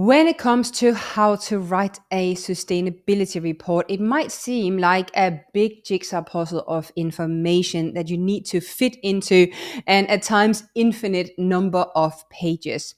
When it comes to how to write a sustainability report, it might seem like a big jigsaw puzzle of information that you need to fit into an at times infinite number of pages.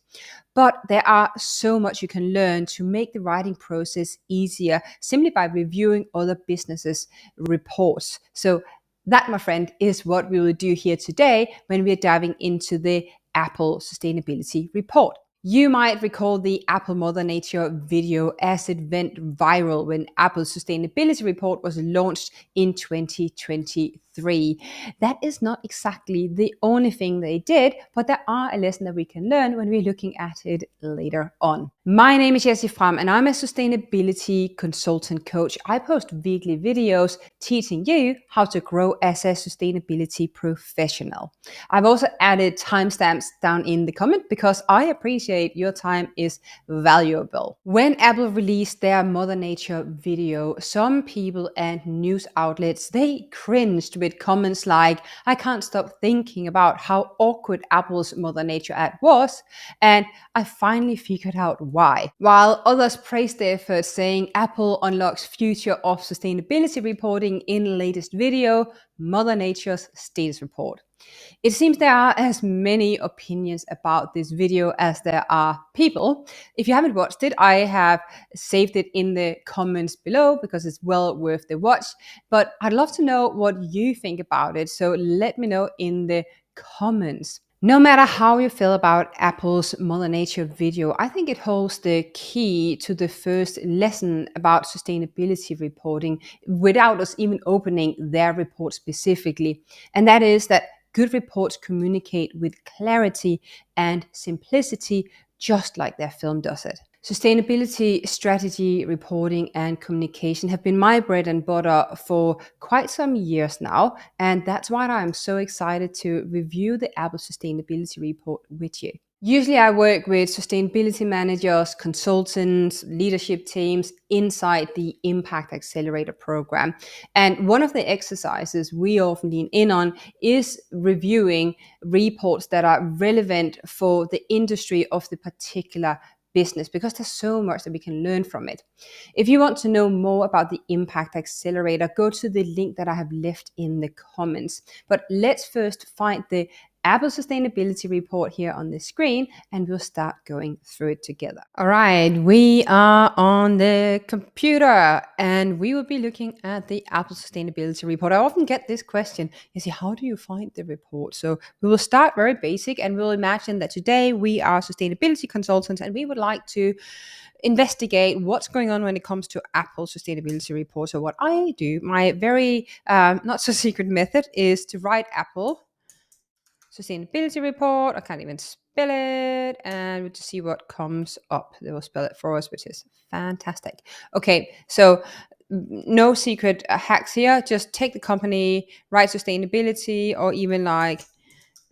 But there are so much you can learn to make the writing process easier simply by reviewing other businesses' reports. So that, my friend, is what we will do here today when we're diving into the Apple Sustainability Report. You might recall the Apple Mother Nature video as it went viral when Apple's sustainability report was launched in 2023. That is not exactly the only thing they did, but there are a lesson that we can learn when we're looking at it later on. My name is Jessie Fram and I'm a sustainability consultant coach. I post weekly videos teaching you how to grow as a sustainability professional. I've also added timestamps down in the comment because I appreciate your time is valuable. When Apple released their Mother Nature video, some people and news outlets, they cringed with comments like, "I can't stop thinking about how awkward Apple's Mother Nature ad was, and I finally figured out why." While others praised the effort, saying Apple unlocks future of sustainability reporting in latest video, Mother Nature's status report. It seems there are as many opinions about this video as there are people. If you haven't watched it, I have saved it in the comments below because it's well worth the watch. But I'd love to know what you think about it. So let me know in the comments. No matter how you feel about Apple's Mother Nature video, I think it holds the key to the first lesson about sustainability reporting without us even opening their report specifically. And that is that good reports communicate with clarity and simplicity, just like their film does it. Sustainability strategy, reporting, and communication have been my bread and butter for quite some years now, and that's why I'm so excited to review the Apple Sustainability Report with you. Usually I work with sustainability managers, consultants, leadership teams inside the Impact Accelerator program. And one of the exercises we often lean in on is reviewing reports that are relevant for the industry of the particular business, because there's so much that we can learn from it. If you want to know more about the Impact Accelerator, go to the link that I have left in the comments. But let's first find the Apple Sustainability Report here on the screen, and we'll start going through it together. All right, we are on the computer, and we will be looking at the Apple Sustainability Report. I often get this question, you see, how do you find the report? So we will start very basic, and we'll imagine that today we are sustainability consultants, and we would like to investigate what's going on when it comes to Apple Sustainability Report. So what I do, my very not so secret method, is to write Apple Sustainability Report. I can't even spell it, and we'll just see what comes up. They will spell it for us, which is fantastic. Okay, so no secret hacks here. Just take the company, write sustainability, or even like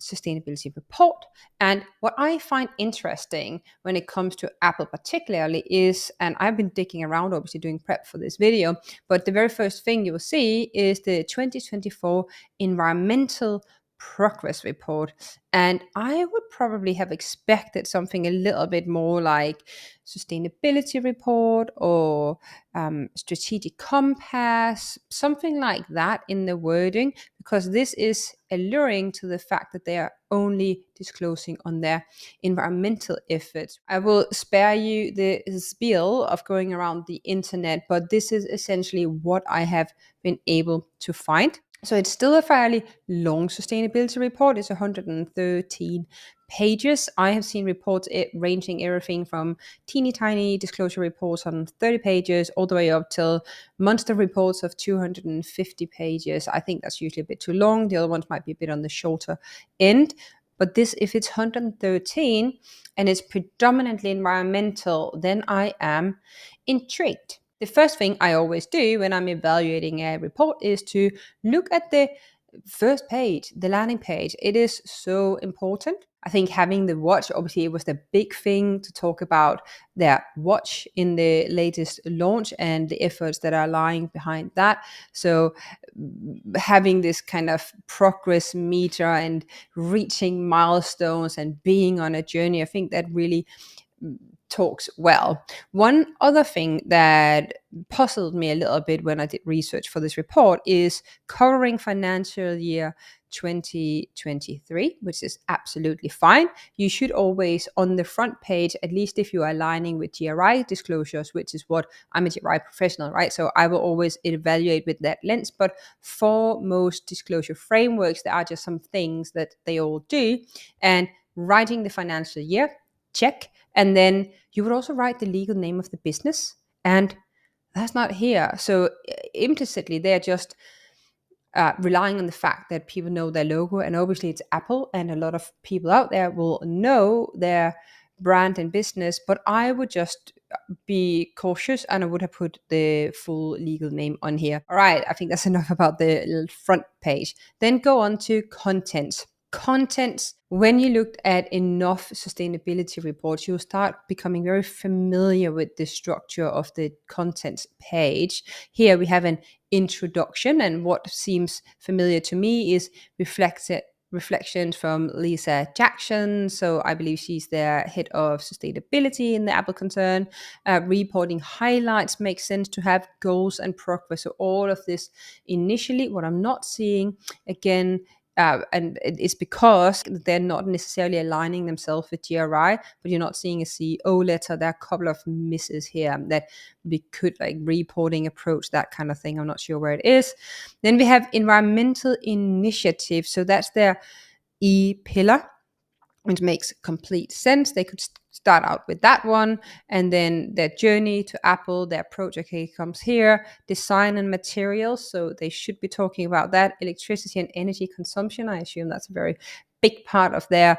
sustainability report. And what I find interesting when it comes to Apple particularly is, and I've been digging around obviously doing prep for this video, but the very first thing you will see is the 2024 environmental progress report. And I would probably have expected something a little bit more like sustainability report or strategic compass, something like that in the wording, because this is alluring to the fact that they are only disclosing on their environmental efforts. I will spare you the spiel of going around the internet, but this is essentially what I have been able to find. So it's still a fairly long sustainability report. It's 113 pages. I have seen reports ranging everything from teeny tiny disclosure reports on 30 pages all the way up till monster reports of 250 pages. I think that's usually a bit too long. The other ones might be a bit on the shorter end. But this, if it's 113 and it's predominantly environmental, then I am intrigued. The first thing I always do when I'm evaluating a report is to look at the first page, the landing page. It is so important. I think having the watch, obviously it was the big thing to talk about their watch in the latest launch and the efforts that are lying behind that. So having this kind of progress meter and reaching milestones and being on a journey, I think that really talks well. One other thing that puzzled me a little bit when I did research for this report is covering financial year 2023, which is absolutely fine. You should always, on the front page, at least if you are aligning with GRI disclosures, which is what I'm a GRI professional, right? So I will always evaluate with that lens. But for most disclosure frameworks, there are just some things that they all do. And writing the financial year, check. And then you would also write the legal name of the business. And that's not here. So implicitly, they're just relying on the fact that people know their logo, and obviously it's Apple, and a lot of people out there will know their brand and business. But I would just be cautious, and I would have put the full legal name on here. All right, I think that's enough about the front page. Then go on to contents. When you looked at enough sustainability reports, you'll start becoming very familiar with the structure of the contents page. Here we have an introduction, and what seems familiar to me is reflections from Lisa Jackson. So I believe she's the head of sustainability in the Apple concern. Reporting highlights makes sense to have goals and progress. So all of this initially, what I'm not seeing again, and it's because they're not necessarily aligning themselves with GRI, but you're not seeing a CEO letter. There are a couple of misses here that we could, like reporting approach, that kind of thing. I'm not sure where it is. Then we have environmental initiative. So that's their E pillar, which makes complete sense. They could start out with that one, and then their journey to Apple, their approach, okay, comes here. Design and materials, so they should be talking about that. Electricity and energy consumption, I assume that's a very big part of their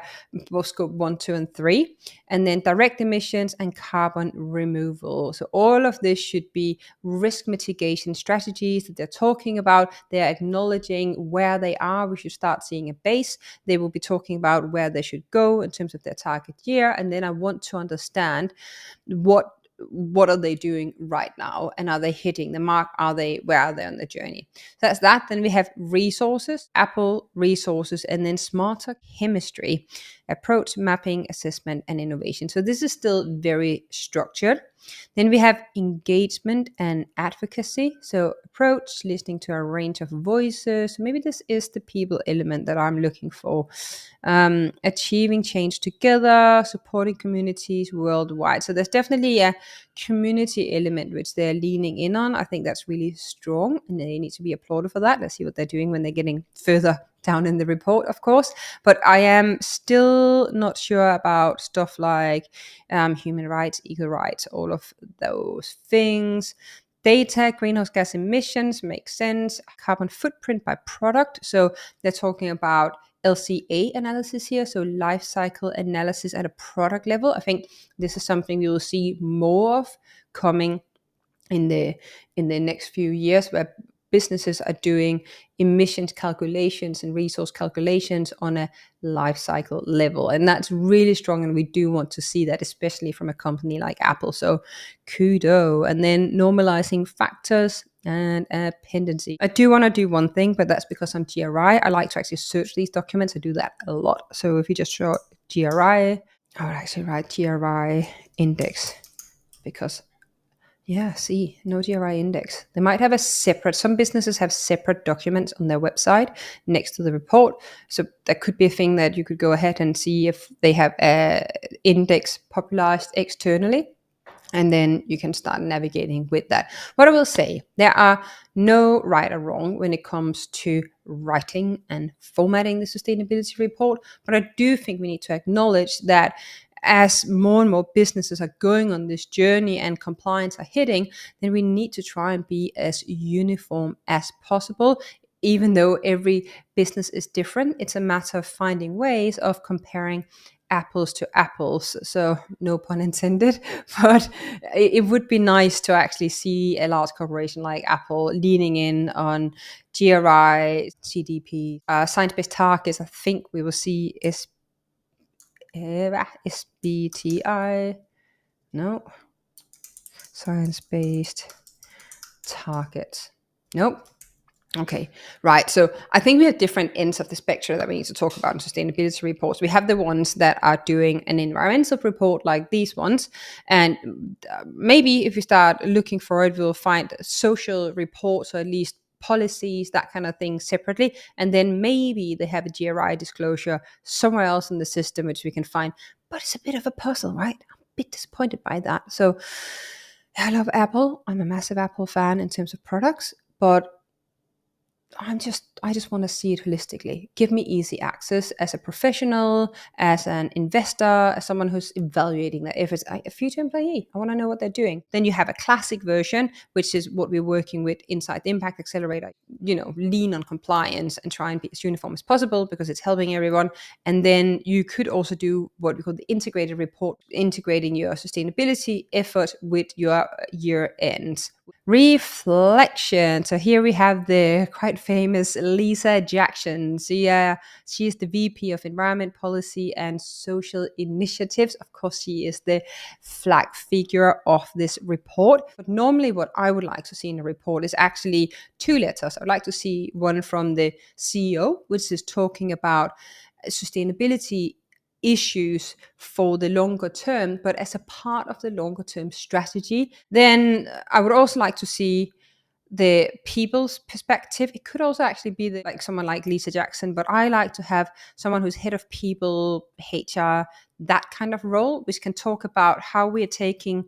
both scope 1, 2, and 3. And then direct emissions and carbon removal. So all of this should be risk mitigation strategies that they're talking about. They're acknowledging where they are. We should start seeing a base. They will be talking about where they should go in terms of their target year. And then I want to understand what are they doing right now, and are they hitting the mark? Where are they on the journey? So that's that. Then we have resources, Apple resources, and then smarter chemistry, approach, mapping, assessment, and innovation. So this is still very structured. Then we have engagement and advocacy. So approach, listening to a range of voices. Maybe this is the people element that I'm looking for. Achieving change together, supporting communities worldwide. So there's definitely a community element which they're leaning in on. I think that's really strong, and they need to be applauded for that. Let's see what they're doing when they're getting further down in the report, of course. But I am still not sure about stuff like human rights, equal rights, all of those things. Data, greenhouse gas emissions makes sense. Carbon footprint by product. So they're talking about LCA analysis here, so life cycle analysis at a product level. I think this is something we will see more of coming in the next few years, where businesses are doing emissions calculations and resource calculations on a life cycle level. And that's really strong, and we do want to see that, especially from a company like Apple. So kudo. And then normalizing factors and pendency. I do want to do one thing, but that's because I'm GRI. I like to actually search these documents. I do that a lot. So if you just show GRI, I would actually write GRI index, because see, no GRI index. They might have some businesses have separate documents on their website next to the report. So that could be a thing that you could go ahead and see if they have an index popularized externally. And then you can start navigating with that. What I will say, there are no right or wrong when it comes to writing and formatting the sustainability report. But I do think we need to acknowledge that as more and more businesses are going on this journey and compliance are hitting, then we need to try and be as uniform as possible. Even though every business is different, it's a matter of finding ways of comparing apples to apples. So no pun intended, but it would be nice to actually see a large corporation like Apple leaning in on GRI, CDP, science-based targets. I think we will see SBTi. No. Science-based targets. Nope. Okay, right. So I think we have different ends of the spectrum that we need to talk about in sustainability reports. We have the ones that are doing an environmental report like these ones. And maybe if we start looking for it, we'll find social reports or at least policies, that kind of thing separately. And then maybe they have a GRI disclosure somewhere else in the system, which we can find. But it's a bit of a puzzle, right? I'm a bit disappointed by that. So I love Apple. I'm a massive Apple fan in terms of products, but I just want to see it holistically. Give me easy access as a professional, as an investor, as someone who's evaluating that. If it's a future employee, I want to know what they're doing. Then you have a classic version, which is what we're working with inside the Impact Accelerator. Lean on compliance and try and be as uniform as possible because it's helping everyone. And then you could also do what we call the integrated report, integrating your sustainability effort with your year end. Reflection. So here we have the quite famous Lisa Jackson. So yeah, she is the VP of Environment Policy and Social Initiatives. Of course, she is the flag figure of this report. But normally what I would like to see in a report is actually two letters. I would like to see one from the CEO, which is talking about sustainability issues for the longer term, but as a part of the longer term strategy. Then I would also like to see the people's perspective. It could also actually be like someone like Lisa Jackson, but I like to have someone who's head of people, HR, that kind of role, which can talk about how we are taking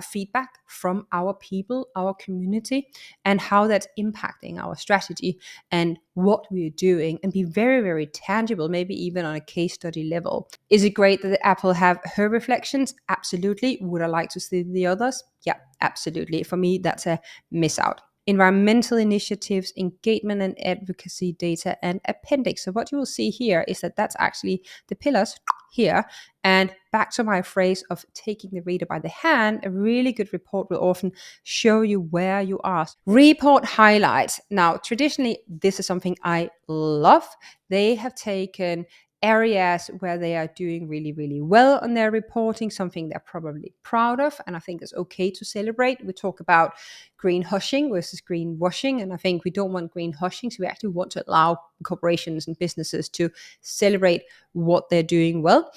feedback from our people, our community, and how that's impacting our strategy and what we're doing, and be very, very tangible, maybe even on a case study level. Is it great that Apple have her reflections? Absolutely. Would I like to see the others? Yeah, absolutely. For me, that's a miss out. Environmental initiatives, engagement and advocacy data, and appendix. So what you will see here is that that's actually the pillars here. And back to my phrase of taking the reader by the hand, a really good report will often show you where you are. Report highlights. Now, traditionally, this is something I love. They have taken areas where they are doing really, really well on their reporting, something they're probably proud of. And I think it's okay to celebrate. We talk about greenwashing versus greenwashing. And I think we don't want greenwashing. So we actually want to allow corporations and businesses to celebrate what they're doing well.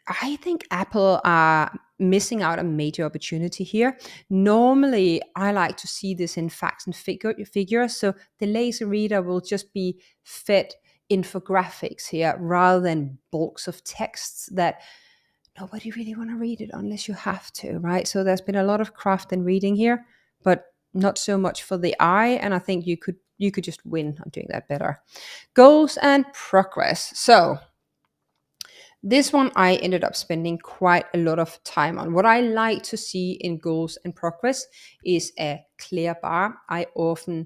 I think Apple are missing out a major opportunity here. Normally, I like to see this in facts and figures. So the laser reader will just be fed infographics here rather than bulks of texts that nobody really want to read it unless you have to, right? So there's been a lot of craft and reading here, but not so much for the eye. And I think you could just win on doing that better. Goals and progress. So this one I ended up spending quite a lot of time on. What I like to see in goals and progress is a clear bar. I often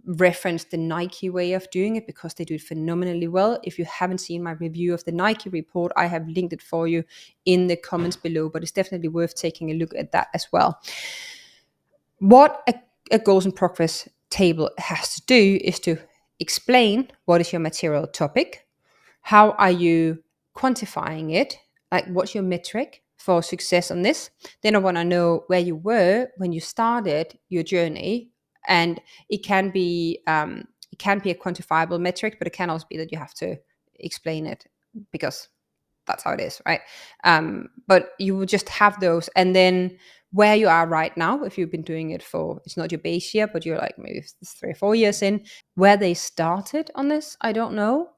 reference the Nike way of doing it because they do it phenomenally well. If you haven't seen my review of the Nike report, I have linked it for you in the comments below, but it's definitely worth taking a look at that as well. What a goals and progress table has to do is to explain what is your material topic, how are you quantifying it, like what's your metric for success on this. Then I want to know where you were when you started your journey, and it can be a quantifiable metric, but it can also be that you have to explain it because that's how it is, right? But you will just have those, and then where you are right now, if you've been doing it for, it's not your base year, but you're like maybe 3 or 4 years in, where they started on this, I don't know,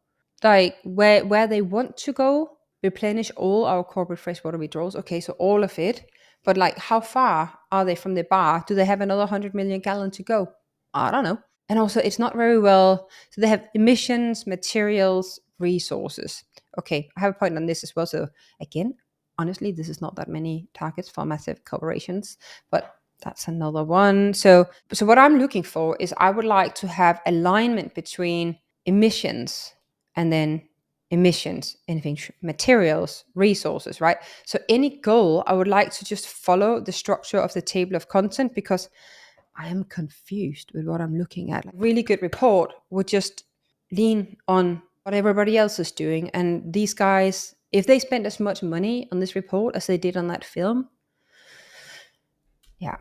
like where they want to go, replenish all our corporate freshwater withdrawals. Okay, so all of it, but like how far are they from the bar? Do they have another 100 million gallon to go? I don't know. And also, it's not very well. So they have emissions, materials, resources. Okay, I have a point on this as well. So again, honestly, this is not that many targets for massive corporations, but that's another one. So what I'm looking for is I would like to have alignment between emissions and then emissions, anything, materials, resources, right? So any goal, I would like to just follow the structure of the table of content because I am confused with what I'm looking at. Like, really good report would just lean on what everybody else is doing. And these guys, if they spent as much money on this report as they did on that film, yeah.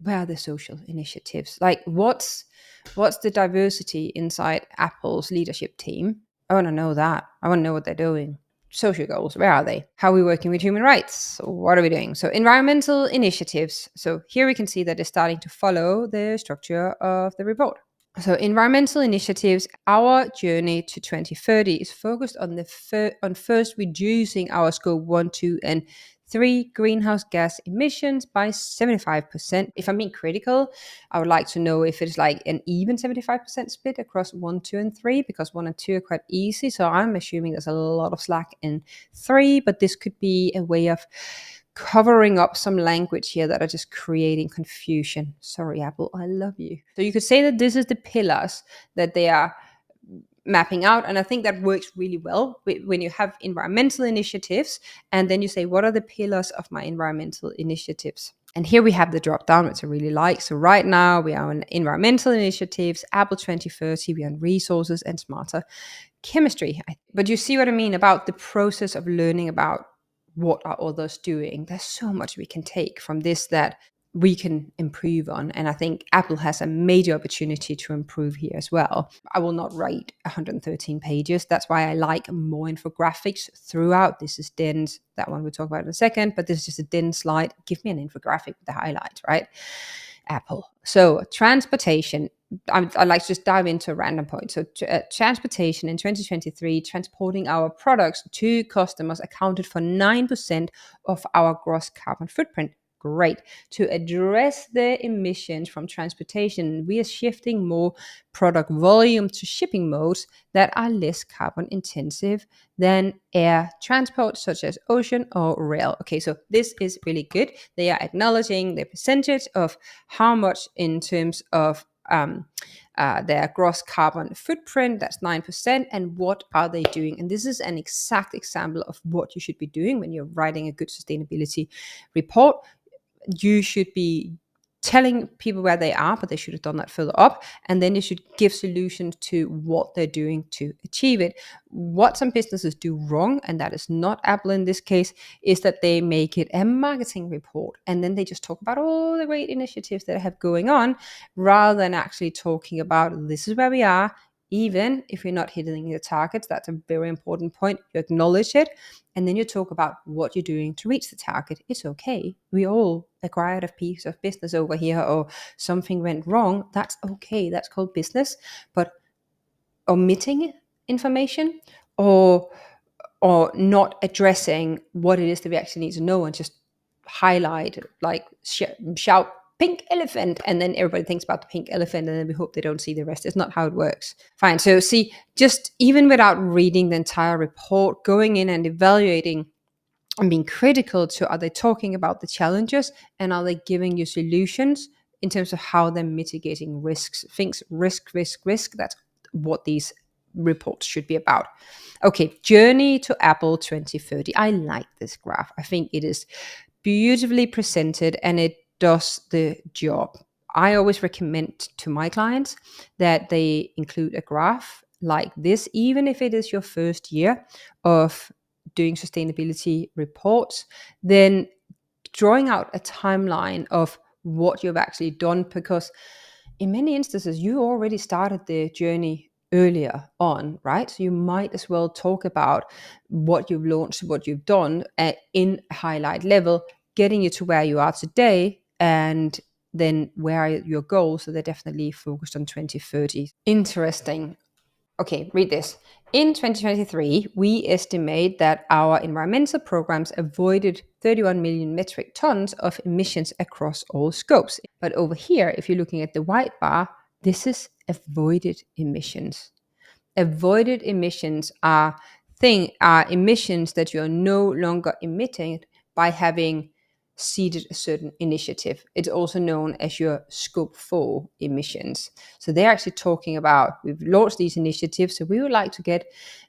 where are the social initiatives? Like what's the diversity inside Apple's leadership team? I want to know that. I want to know what they're doing. Social goals, where are they? How are we working with human rights? What are we doing? So environmental initiatives. So here we can see that it's starting to follow the structure of the report. So environmental initiatives, our journey to 2030 is focused on on first reducing our scope 1, 2, and 3 greenhouse gas emissions by 75%. If I'm being critical, I would like to know if it's like an even 75% split across 1, 2, and 3, because 1 and 2 are quite easy. So I'm assuming there's a lot of slack in 3, but this could be a way of covering up some language here that are just creating confusion. Sorry, Apple, I love you. So you could say that this is the pillars that they are mapping out. And I think that works really well when you have environmental initiatives and then you say, what are the pillars of my environmental initiatives? And here we have the drop down, which I really like. So right now we are on environmental initiatives, Apple 2030, we are on resources and smarter chemistry. But you see what I mean about the process of learning about what are others doing. There's so much we can take from this that we can improve on. And I think Apple has a major opportunity to improve here as well. I will not write 113 pages. That's why I like more infographics throughout. This is dense. That one we'll talk about in a second, but this is just a dense slide. Give me an infographic with the highlights, right? Apple. So transportation. I'd like to just dive into a random point. So transportation in 2023, transporting our products to customers accounted for 9% of our gross carbon footprint. Great. To address the emissions from transportation, we are shifting more product volume to shipping modes that are less carbon intensive than air transport, such as ocean or rail. Okay, so this is really good. They are acknowledging the percentage of how much in terms of their gross carbon footprint, that's 9%, and what are they doing? And this is an exact example of what you should be doing when you're writing a good sustainability report. You should be telling people where they are, but they should have done that further up. And then you should give solutions to what they're doing to achieve it. What some businesses do wrong, and that is not Apple in this case, is that they make it a marketing report. And then they just talk about all the great initiatives that they have going on, rather than actually talking about this is where we are. Even if you're not hitting your targets, that's a very important point. You acknowledge it, and then you talk about what you're doing to reach the target. It's okay. We all acquired a piece of business over here, or something went wrong. That's okay. That's called business. But omitting information or not addressing what it is that we actually need to know and just highlight, like shout pink elephant, and then everybody thinks about the pink elephant and then we hope they don't see the rest. It's not how it works. Fine. So see, just even without reading the entire report, going in and evaluating and being critical to, are they talking about the challenges and are they giving you solutions in terms of how they're mitigating risks? Things risk. That's what these reports should be about. Okay, journey to Apple 2030. I like this graph. I think it is beautifully presented and it does the job. I always recommend to my clients that they include a graph like this, even if it is your first year of doing sustainability reports, then drawing out a timeline of what you've actually done, because in many instances you already started the journey earlier on, right? So you might as well talk about what you've launched, what you've done in a highlight level, getting you to where you are today, and then where are your goals? So they're definitely focused on 2030. Interesting. Okay, read this. In 2023, we estimate that our environmental programs avoided 31 million metric tons of emissions across all scopes. But over here, if you're looking at the white bar, this is avoided emissions. Avoided emissions are emissions that you're no longer emitting by having seeded a certain initiative. It's also known as your scope 4 emissions. So they're actually talking about, we've launched these initiatives, so we would like to get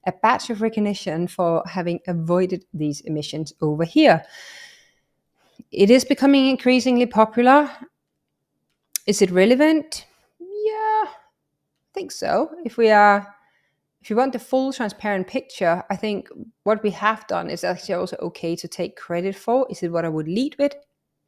a badge of recognition for having avoided these emissions over here. It is becoming increasingly popular. Is it relevant? Yeah, I think so. If you want the full transparent picture, I think what we have done is actually also okay to take credit for. Is it what I would lead with?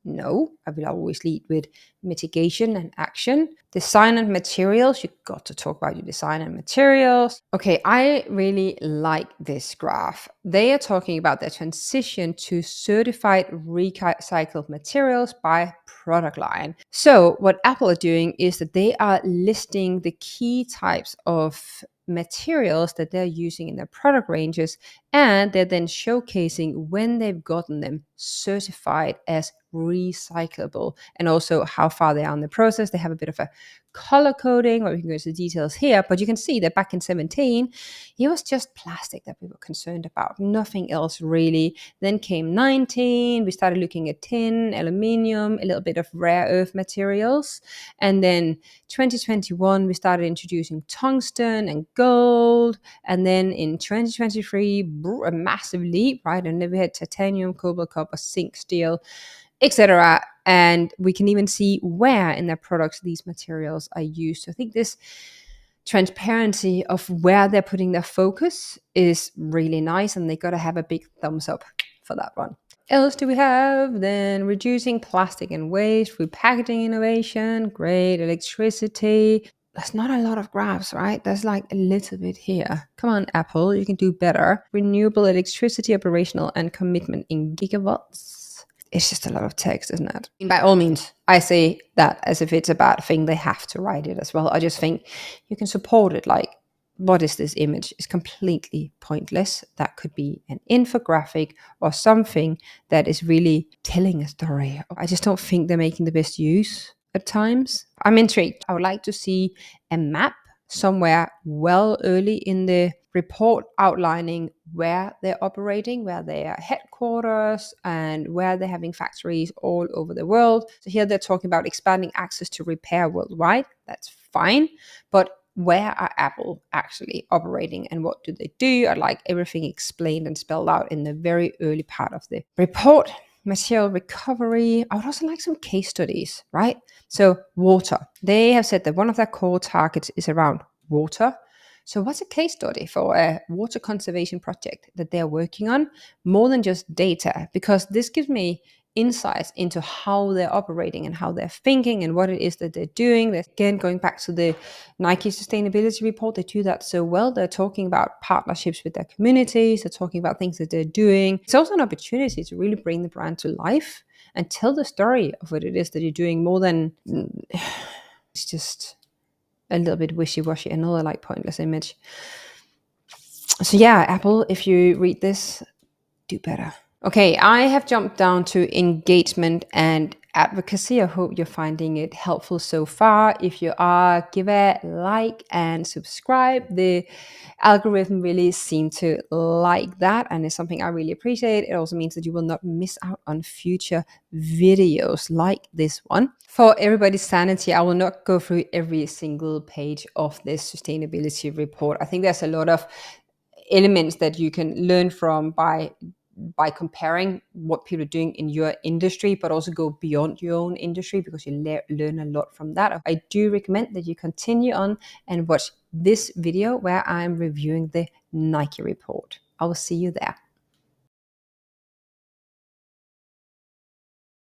No, I will always lead with mitigation and action. Design and materials, you've got to talk about your design and materials. Okay, I really like this graph. They are talking about the transition to certified recycled materials by product line. So what Apple are doing is that they are listing the key types of materials that they're using in their product ranges, and they're then showcasing when they've gotten them certified as recyclable and also how far they are in the process. They have a bit of a color coding, or we can go into the details here, but you can see that back in 17 it was just plastic that we were concerned about, nothing else really. Then came 19, we started looking at tin, aluminium, a little bit of rare earth materials, and then 2021 we started introducing tungsten and gold, and then in 2023 a massive leap, right? And then we had titanium, cobalt, copper, zinc, steel, etc. And we can even see where in their products these materials are used. So I think this transparency of where they're putting their focus is really nice, and they got to have a big thumbs up for that one. Else do we have? Then reducing plastic and waste through packaging innovation, great, electricity. There's not a lot of graphs, right? There's like a little bit here. Come on, Apple, you can do better. Renewable electricity operational and commitment in gigawatts. It's just a lot of text, isn't it? And by all means, I say that as if it's a bad thing. They have to write it as well. I just think you can support it. Like, what is this image? It's completely pointless. That could be an infographic or something that is really telling a story. I just don't think they're making the best use at times. I'm intrigued. I would like to see a map somewhere well early in the report outlining where they're operating, where they are headquarters, and where they're having factories all over the world. So here they're talking about expanding access to repair worldwide. That's fine. But where are Apple actually operating and what do they do? I'd like everything explained and spelled out in the very early part of the report. Material recovery. I would also like some case studies, right? So water. They have said that one of their core targets is around water. So what's a case study for a water conservation project that they're working on? More than just data, because this gives me insights into how they're operating and how they're thinking and what it is that they're doing. Again, going back to the Nike sustainability report, they do that so well. They're talking about partnerships with their communities. They're talking about things that they're doing. It's also an opportunity to really bring the brand to life and tell the story of what it is that you're doing, more than it's just a little bit wishy-washy, another like pointless image. So yeah, Apple, if you read this, do better. Okay, I have jumped down to engagement and advocacy. I hope you're finding it helpful so far. If you are, give a like and subscribe. The algorithm really seems to like that, and it's something I really appreciate. It also means that you will not miss out on future videos like this one. For everybody's sanity, I will not go through every single page of this sustainability report. I think there's a lot of elements that you can learn from by comparing what people are doing in your industry, but also go beyond your own industry, because you learn a lot from that. I do recommend that you continue on and watch this video where I'm reviewing the Nike report. I will see you there.